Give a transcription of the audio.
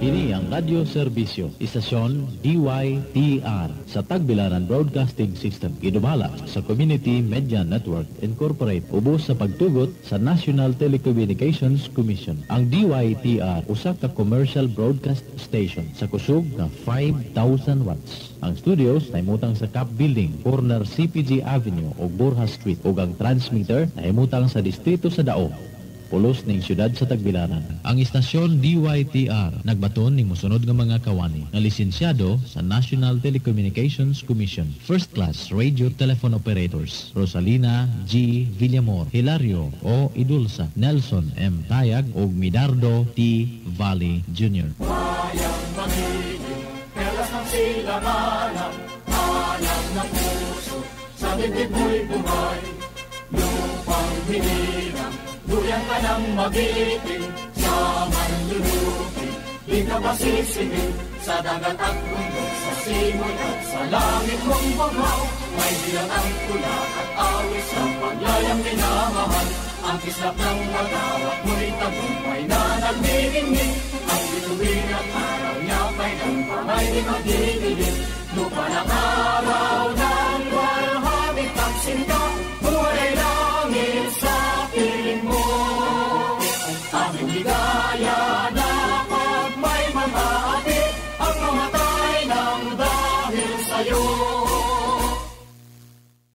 Kini ang radyo serbisyo, istasyon DYTR sa Tagbilaran Broadcasting System. Gidumala sa Community Media Network Incorporated ubos sa pagtugot sa National Telecommunications Commission. Ang DYTR usa ka commercial broadcast station sa kusog na 5,000 watts. Ang studios nahimutang sa Cap Building, corner CPG Avenue o Borja Street ug ang transmitter nahimutang sa distrito sa Dao, pulos ning siyudad sa Tagbilaran. Ang istasyon DYTR nagbaton ning mosunod nga mga kawani nga lisensyado sa National Telecommunications Commission. First class radio telephone operators: Rosalina G. Villamor, Hilario O. Idulsa, Nelson M. Tayag ug Midardo T. Valley Jr. Mayang magiging pelas ng silanganan, alam ng puso, sa dibdib mo'y bumay, lupang hinirang, duyan ka ng magiting, sa manlulupi, di ka masisingin, sa dagat at bundok, sa simoy at sa langit mong banghaw, may bilang ang tula at awis sa paglayang minamahal, ang kislap ng matawat mo'y tagumpay na nagmigingin, ang bituin at araw niya pa'y ng pangay di magdidilim, lupa ng araw ng walhati taksin ka, buhay langit sa piling mo. Aming ligaya na pag may mga apit, ang mamatay ng dahil sa'yo.